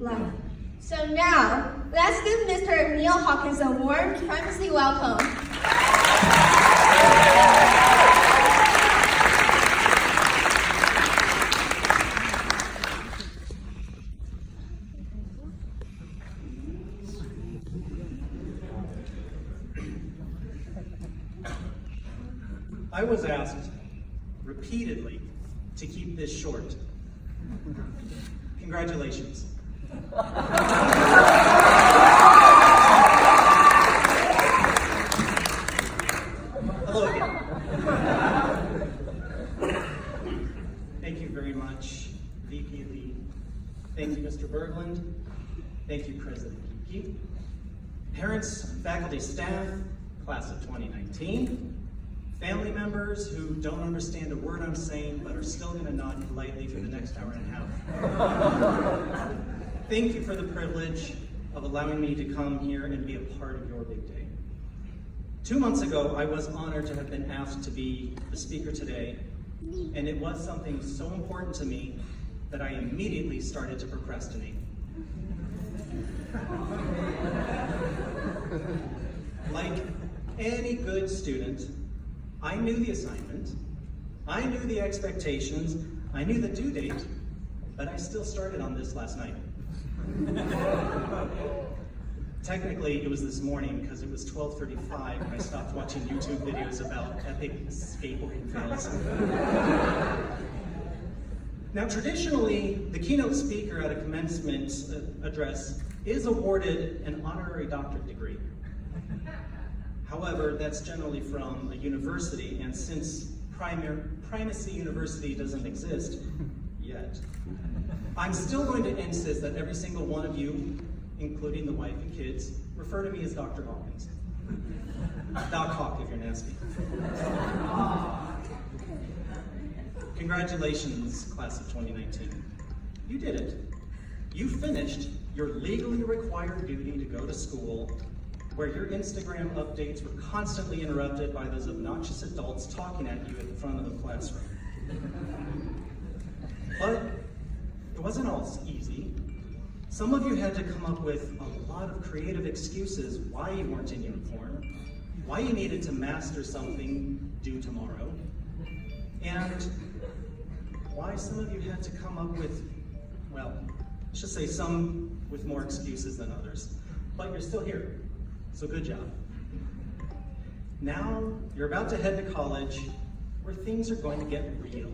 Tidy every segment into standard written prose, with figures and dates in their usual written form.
life. So now, let's give Mr. Neil Hawkins a warm Primacy welcome. I was asked repeatedly to keep this short. Congratulations. Hello again. Thank you very much, VP Lee. Thank you, Mr. Berglund. Thank you, President Kiki. Parents, faculty, staff, class of 2019. Family members who don't understand a word I'm saying but are still going to nod politely for the next hour and a half. Thank you for the privilege of allowing me to come here and be a part of your big day. 2 months ago, I was honored to have been asked to be the speaker today, and it was something so important to me that I immediately started to procrastinate. Like any good student, I knew the assignment, I knew the expectations, I knew the due date, but I still started on this last night. Technically, it was this morning because it was 12:35 and I stopped watching YouTube videos about epic skateboarding fails. Now, traditionally, the keynote speaker at a commencement address is awarded an honorary doctorate degree. However, that's generally from a university, and since Primacy University doesn't exist yet, I'm still going to insist that every single one of you, including the wife and kids, refer to me as Dr. Hawkins. Doc Hawk if you're nasty. Congratulations, class of 2019. You did it. You finished your legally required duty to go to school, where your Instagram updates were constantly interrupted by those obnoxious adults talking at you at the front of the classroom. But it wasn't all easy. Some of you had to come up with a lot of creative excuses why you weren't in uniform, why you needed to master something due tomorrow, and why some of you had to come up with, well, let's just say some with more excuses than others. But you're still here. So good job. Now you're about to head to college where things are going to get real.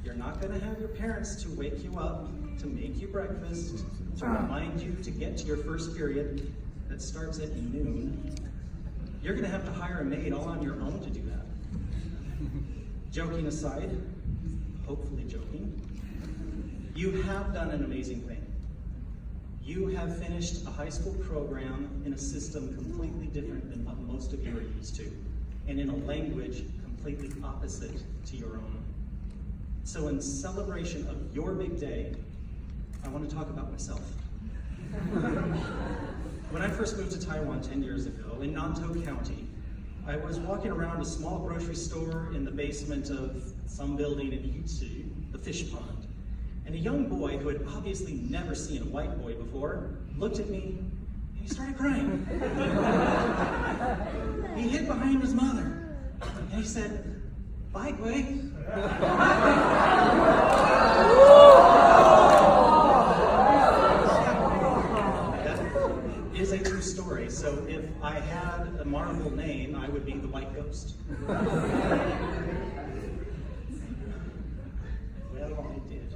You're not going to have your parents to wake you up, to make you breakfast, to remind you to get to your first period that starts at noon. You're going to have to hire a maid all on your own to do that. Joking aside, hopefully joking, you have done an amazing thing. You have finished a high school program in a system completely different than what most of you are used to, and in a language completely opposite to your own. So in celebration of your big day, I want to talk about myself. When I first moved to Taiwan 10 years ago, in Nantou County, I was walking around a small grocery store in the basement of some building in Yutsu, the fish pond. And a young boy who had obviously never seen a white boy before looked at me and he started crying. He hid behind his mother and he said, "Bye, Gui." That is a true story. So if I had a Marvel name, I would be the White Ghost. Well, I did.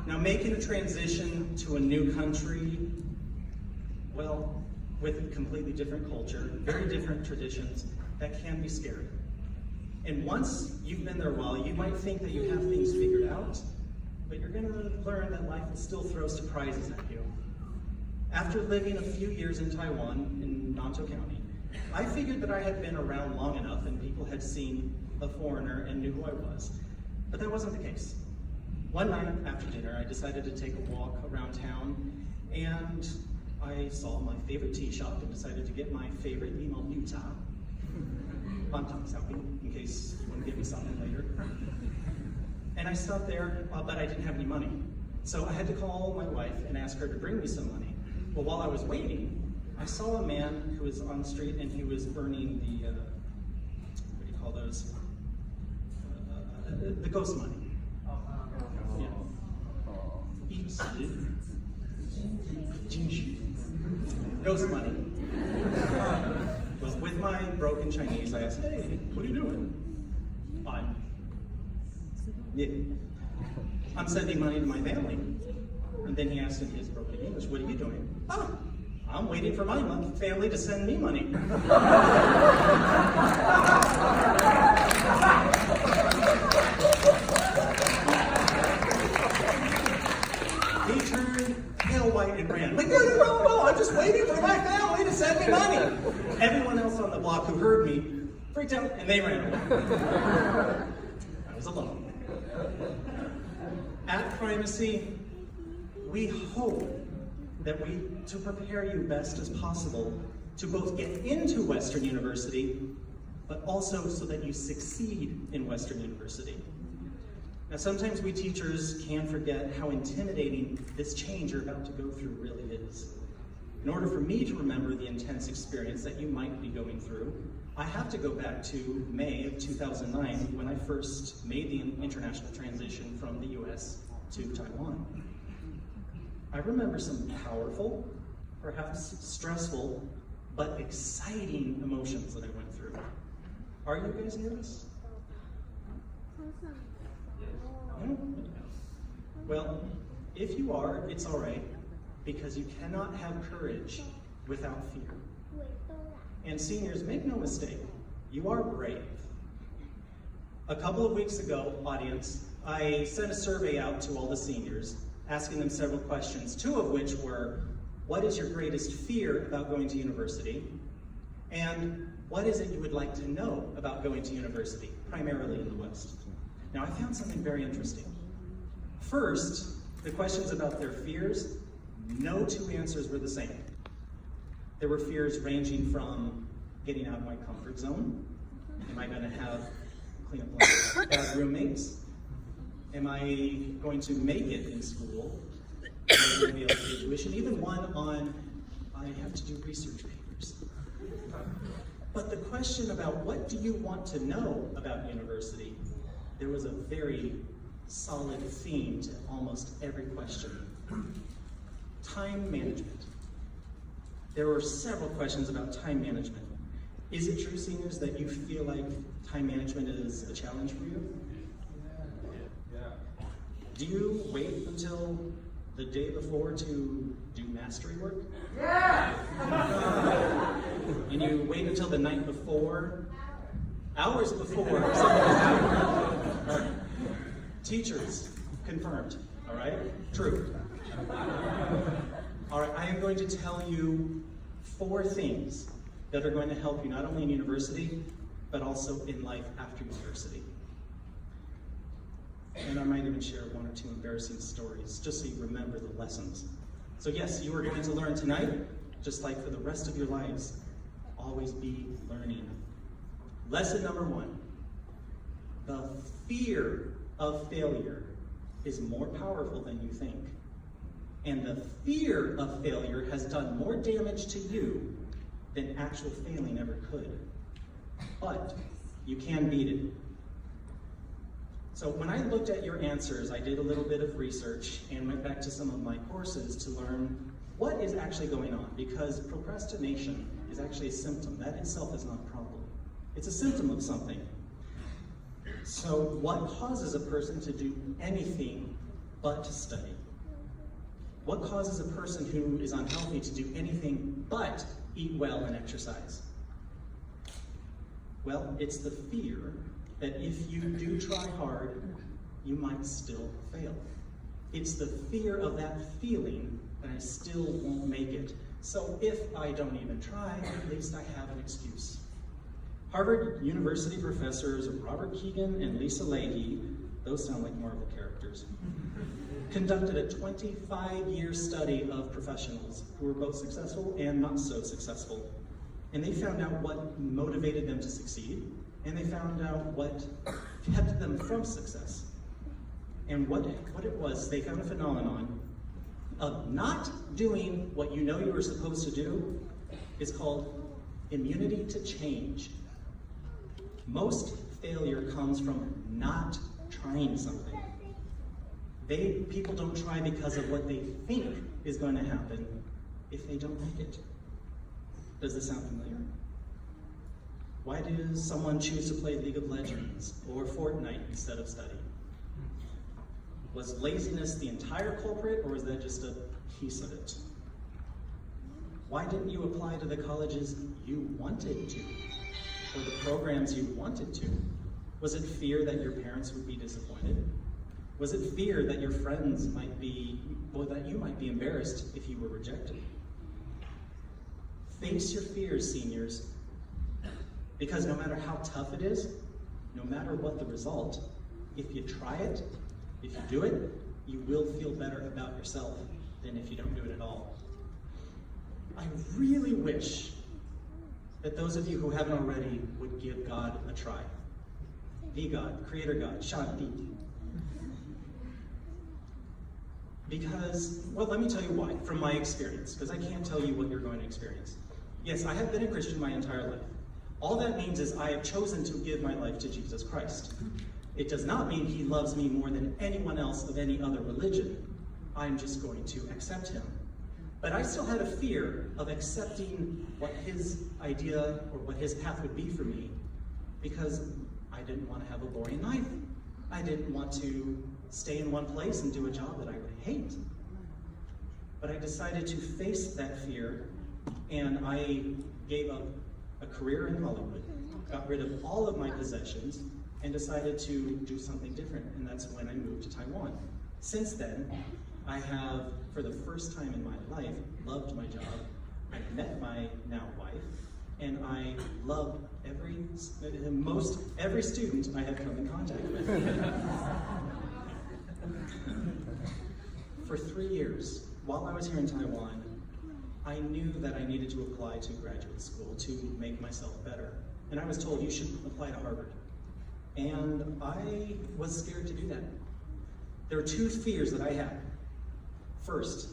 Now, making a transition to a new country, well, with a completely different culture, very different traditions, that can be scary. And once you've been there a while, you might think that you have things figured out, but you're going to learn that life will still throw surprises at you. After living a few years in Taiwan, in Nantou County, I figured that I had been around long enough and people had seen a foreigner and knew who I was. But that wasn't the case. One night after dinner, I decided to take a walk around town, and I saw my favorite tea shop and decided to get my favorite limao yucha, bantang xiaoping, in case you want to give me something later. And I stopped there, but I didn't have any money. So I had to call my wife and ask her to bring me some money. Well, while I was waiting, I saw a man who was on the street and he was earning the, what do you call those? The ghost money. Yeah. Ghost money. Well, with my broken Chinese, I asked, hey, what are you doing? I'm sending money to my family. And then he asked in his broken English, what are you doing? Oh, I'm waiting for my family to send me money. He turned pale white and ran. Like, no, I'm just waiting for my family to send me money. Everyone else on the block who heard me freaked out and they ran away. I was alone. At Primacy, we hope that to prepare you best as possible to both get into Western University, but also so that you succeed in Western University. Now, sometimes we teachers can forget how intimidating this change you're about to go through really is. In order for me to remember the intense experience that you might be going through, I have to go back to May of 2009 when I first made the international transition from the US to Taiwan. I remember some powerful, perhaps stressful, but exciting emotions that I went through. Are you guys nervous? No? Well, if you are, it's all right, because you cannot have courage without fear. And seniors, make no mistake, you are brave. A couple of weeks ago, audience, I sent a survey out to all the seniors, asking them several questions, two of which were, what is your greatest fear about going to university? And what is it you would like to know about going to university, primarily in the West? Now, I found something very interesting. First, the questions about their fears, no two answers were the same. There were fears ranging from getting out of my comfort zone. Am I going to have clean up bad roommates? Am I going to make it in school? Am I going to be able to pay tuition? Even one on, I have to do research papers. But the question about what do you want to know about university, there was a very solid theme to almost every question. Time management. There were several questions about time management. Is it true, seniors, that you feel like time management is a challenge for you? Yeah. Do you wait until the day before to do mastery work? Yeah. And you wait until the night before, hours before something is happening? Teachers, confirmed, all right? True. All right, I am going to tell you 4 things that are going to help you not only in university, but also in life after university. And I might even share 1 or 2 embarrassing stories, just so you remember the lessons. So yes, you are going to learn tonight, just like for the rest of your lives. Always be learning. Lesson number 1, the fear of failure is more powerful than you think. And the fear of failure has done more damage to you than actual failing ever could. But you can beat it. So when I looked at your answers, I did a little bit of research and went back to some of my courses to learn what is actually going on, because procrastination is actually a symptom. That itself is not a problem. It's a symptom of something. So what causes a person to do anything but to study? What causes a person who is unhealthy to do anything but eat well and exercise? Well, it's the fear that if you do try hard, you might still fail. It's the fear of that feeling that I still won't make it. So if I don't even try, at least I have an excuse. Harvard University professors Robert Keegan and Lisa Leahy, those sound like Marvel characters, conducted a 25-year study of professionals who were both successful and not so successful. And they found out what motivated them to succeed, and they found out what kept them from success. And what it was, they found a phenomenon of not doing what you know you were supposed to do is called immunity to change. Most failure comes from not trying something. People don't try because of what they think is going to happen if they don't like it. Does this sound familiar? Why does someone choose to play League of Legends or Fortnite instead of studying? Was laziness the entire culprit, or was that just a piece of it? Why didn't you apply to the colleges you wanted to, or the programs you wanted to? Was it fear that your parents would be disappointed? Was it fear that your friends might be, or that you might be embarrassed if you were rejected? Face your fears, seniors, because no matter how tough it is, no matter what the result, if you try it, if you do it, you will feel better about yourself than if you don't do it at all. I really wish that those of you who haven't already would give God a try. The God, Creator God, Shanti. Because, well, let me tell you why, from my experience, because I can't tell you what you're going to experience. Yes, I have been a Christian my entire life. All that means is I have chosen to give my life to Jesus Christ. It does not mean he loves me more than anyone else of any other religion. I'm just going to accept him. But I still had a fear of accepting what his idea or what his path would be for me, because I didn't want to have a boring life. I didn't want to stay in one place and do a job that I would hate. But I decided to face that fear, and I gave up a career in Hollywood, got rid of all of my possessions, and decided to do something different, and that's when I moved to Taiwan. Since then, I have, for the first time in my life, loved my job. I met my now wife, and I love every student I have come in contact with. For 3 years, while I was here in Taiwan, I knew that I needed to apply to graduate school to make myself better. And I was told, you should apply to Harvard. And I was scared to do that. There were 2 fears that I had. First,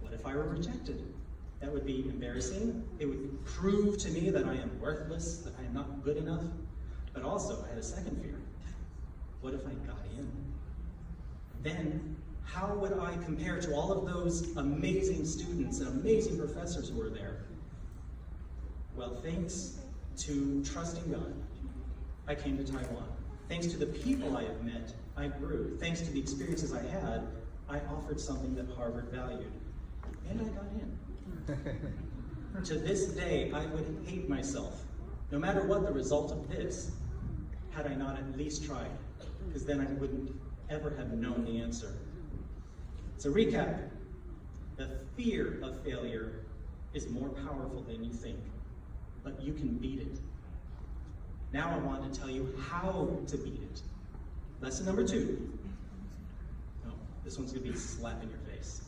what if I were rejected? That would be embarrassing. It would prove to me that I am worthless, that I am not good enough. But also, I had a second fear. What if I got in? Then, how would I compare to all of those amazing students and amazing professors who were there? Well, thanks to trusting God, I came to Taiwan. Thanks to the people I have met, I grew. Thanks to the experiences I had, I offered something that Harvard valued, and I got in. To this day, I would hate myself, no matter what the result of this, had I not at least tried, because then I wouldn't ever have known the answer. So recap, the fear of failure is more powerful than you think, but you can beat it. Now I want to tell you how to beat it. Lesson number 2. No, this one's going to be a slap in your face.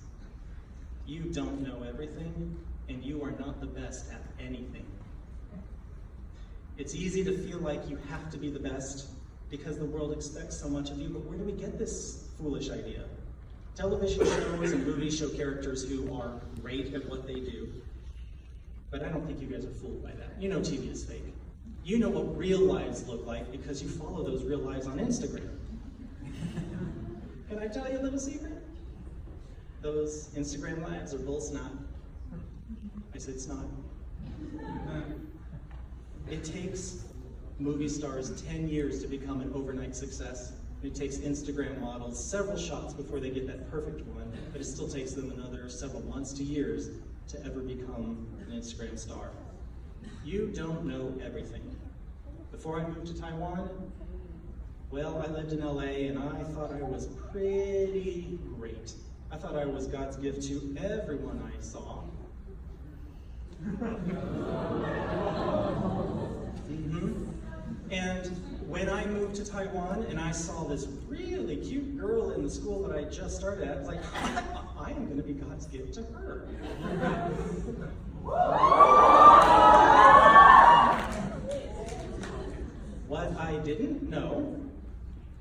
You don't know everything, and you are not the best at anything. It's easy to feel like you have to be the best because the world expects so much of you, but where do we get this foolish idea? Television shows and movies show characters who are great at what they do, but I don't think you guys are fooled by that. You know TV is fake. You know what real lives look like because you follow those real lives on Instagram. Can I tell you a little secret? Those Instagram lives are bull snot. I said snot. It takes movie stars 10 years to become an overnight success. It takes Instagram models several shots before they get that perfect one, but it still takes them another several months to years to ever become an Instagram star. You don't know everything. Before I moved to Taiwan, well, I lived in LA and I thought I was pretty great. I thought I was God's gift to everyone I saw. And when I moved to Taiwan and I saw this really cute girl in the school that I just started at, I was like, I am going to be God's gift to her. What I didn't know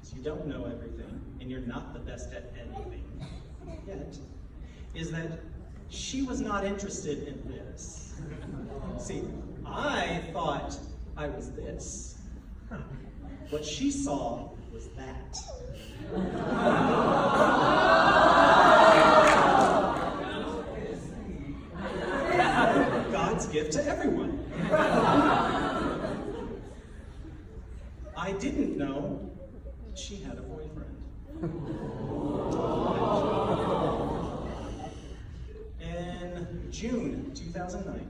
is you you don't know everything, and you're not the best at anything yet, is that she was not interested in this. See, I thought I was this. What she saw was that. God's gift to everyone. I didn't know she had a boyfriend. In June 2009,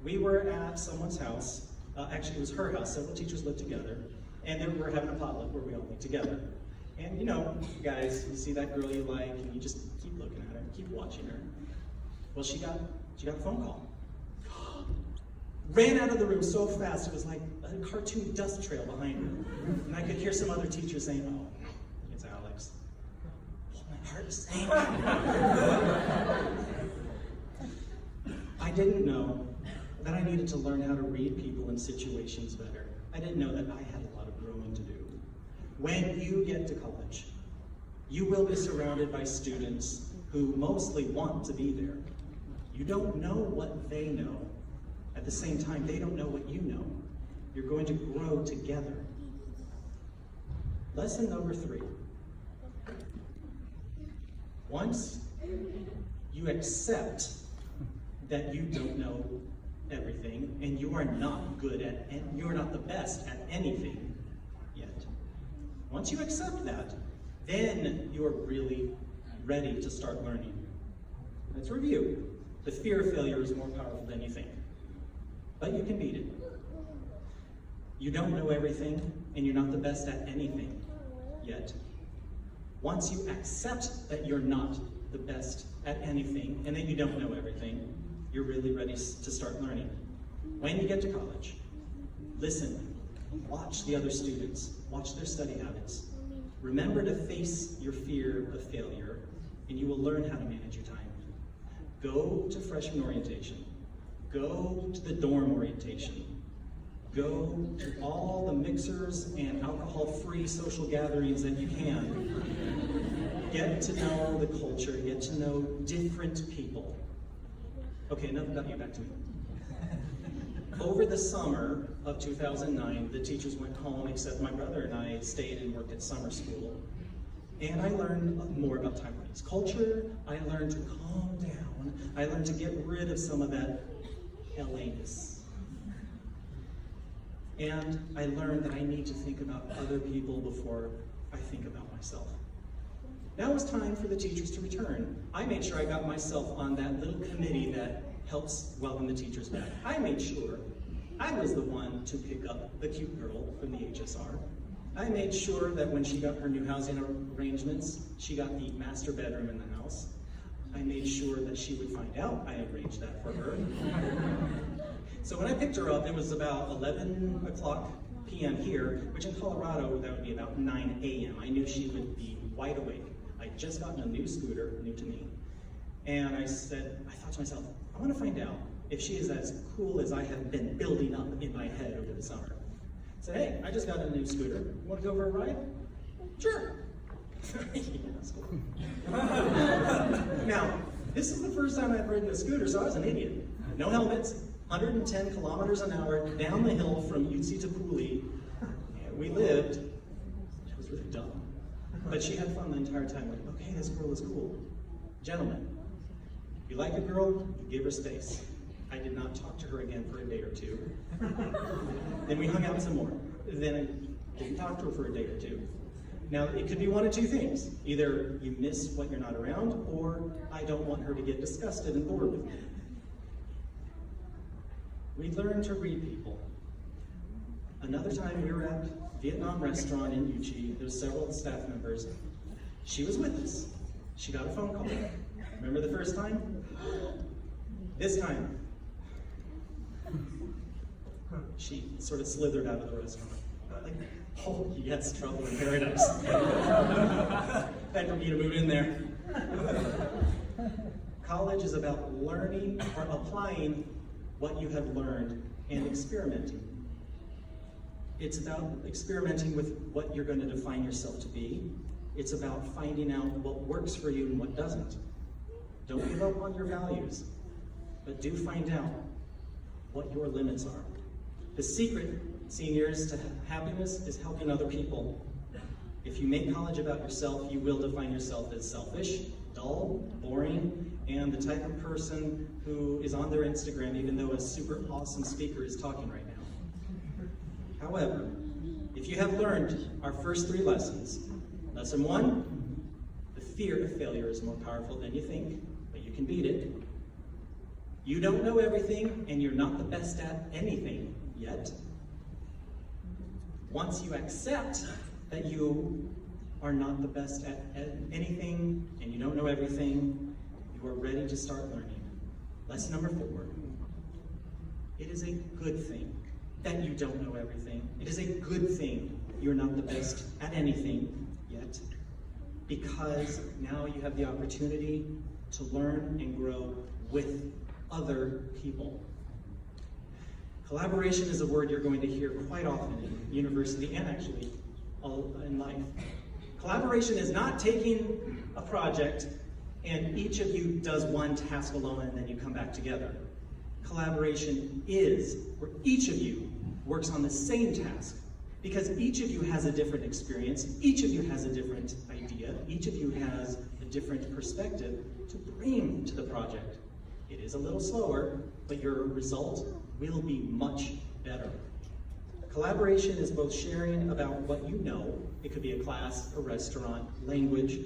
we were at someone's house. Actually, it was her house. Several teachers lived together. And then we were having a potluck where we all meet together. And you know, guys, you see that girl you like, and you just keep looking at her, keep watching her. Well, she got a phone call. Ran out of the room so fast, it was like a cartoon dust trail behind her. And I could hear some other teachers saying, "Oh, it's Alex." Oh, my heart is sank. I didn't know that I needed to learn how to read people in situations better. I didn't know that I had a lot of growing to do. When you get to college, you will be surrounded by students who mostly want to be there. You don't know what they know. At the same time, they don't know what you know. You're going to grow together. Lesson number 3. Once you accept that you don't know everything and you are not good at, and you're not the best at anything yet. Once you accept that, then you are really ready to start learning. Let's review. The fear of failure is more powerful than you think. But you can beat it. You don't know everything, and you're not the best at anything yet. Once you accept that you're not the best at anything, and that you don't know everything, you're really ready to start learning. When you get to college, listen, watch the other students, watch their study habits. Remember to face your fear of failure, and you will learn how to manage your time. Go to freshman orientation. Go to the dorm orientation. Go to all the mixers and alcohol-free social gatherings that you can. Get to know the culture, get to know different people. Okay, enough about you, back to me. Over the summer of 2009, the teachers went home, except my brother and I stayed and worked at summer school. And I learned more about Taiwanese culture. I learned to calm down. I learned to get rid of some of that LA-ness. And I learned that I need to think about other people before I think about myself. Now it's time for the teachers to return. I made sure I got myself on that little committee that helps welcome the teachers back. I made sure I was the one to pick up the cute girl from the HSR. I made sure that when she got her new housing arrangements, she got the master bedroom in the house. I made sure that she would find out I arranged that for her. So when I picked her up, it was about 11 o'clock p.m. here, which in Colorado, that would be about 9 a.m. I knew she would be wide awake. I'd just gotten a new scooter, new to me. And I thought to myself, I want to find out if she is as cool as I have been building up in my head over the summer. I said, hey, I just got a new scooter. You want to go for a ride? Sure. Yeah, that's cool. Now, this is the first time I've ridden a scooter, so I was an idiot. No helmets, 110 kilometers an hour down the hill from Utsi to Puli. We lived. It was really dumb. But she had fun the entire time. Like, okay, this girl is cool. Gentlemen, if you like a girl, you give her space. I did not talk to her again for a day or two. Then we hung out some more. Then I didn't talk to her for a day or two. Now, it could be one of two things. Either you miss what you're not around, or I don't want her to get disgusted and bored with me. We learned to read people. Another time we were at a Vietnam restaurant in Yuchi. There were several staff members. She was with us. She got a phone call. Remember the first time? This time, she sort of slithered out of the restaurant. Like, oh yes, trouble in paradise. Time for me to move in there. College is about learning or applying what you have learned and experimenting. It's about experimenting with what you're going to define yourself to be. It's about finding out what works for you and what doesn't. Don't give up on your values, but do find out what your limits are. The secret, seniors, to happiness is helping other people. If you make college about yourself, you will define yourself as selfish, dull, boring, and the type of person who is on their Instagram even though a super awesome speaker is talking right now. However, if you have learned our first 3 lessons, lesson 1, the fear of failure is more powerful than you think, but you can beat it. You don't know everything, and you're not the best at anything yet. Once you accept that you are not the best at anything, and you don't know everything, you are ready to start learning. Lesson number 4, it is a good thing that you don't know everything. It is a good thing you're not the best at anything yet, because now you have the opportunity to learn and grow with other people. Collaboration is a word you're going to hear quite often in university and actually all in life. Collaboration is not taking a project and each of you does one task alone and then you come back together. Collaboration is where each of you works on the same task, because each of you has a different experience, each of you has a different idea, each of you has a different perspective to bring to the project. It is a little slower, but your result will be much better. Collaboration is both sharing about what you know, it could be a class, a restaurant, language,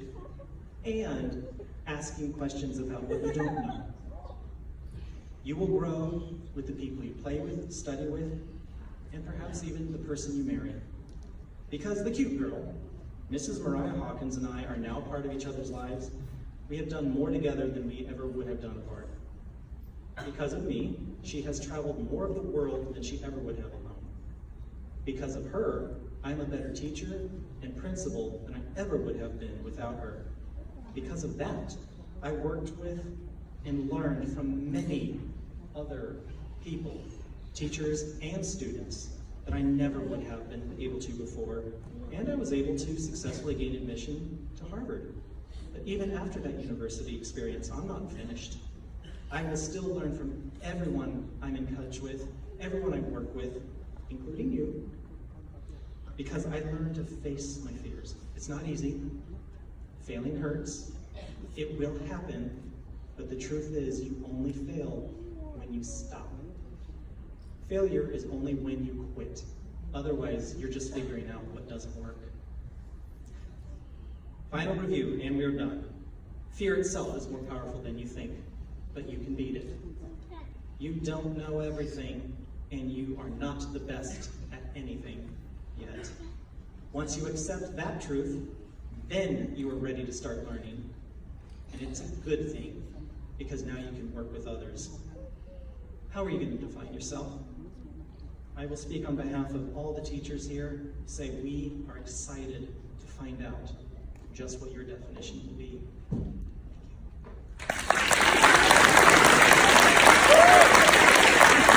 and asking questions about what you don't know. You will grow with the people you play with, study with, and perhaps even the person you marry. Because the cute girl, Mrs. Mariah Hawkins, and I are now part of each other's lives, we have done more together than we ever would have done apart. Because of me, she has traveled more of the world than she ever would have alone. Because of her, I'm a better teacher and principal than I ever would have been without her. Because of that, I worked with and learned from many other people, teachers and students, that I never would have been able to before, and I was able to successfully gain admission to Harvard. But even after that university experience, I'm not finished. I will still learn from everyone I'm in touch with, everyone I work with, including you, because I learned to face my fears. It's not easy. Failing hurts. It will happen, but the truth is you only fail when you stop. Failure is only when you quit. Otherwise, you're just figuring out what doesn't work. Final review, and we're done. Fear itself is more powerful than you think, but you can beat it. You don't know everything, and you are not the best at anything yet. Once you accept that truth, then you are ready to start learning. And it's a good thing, because now you can work with others. How are you going to define yourself? I will speak on behalf of all the teachers here, say we are excited to find out just what your definition will be.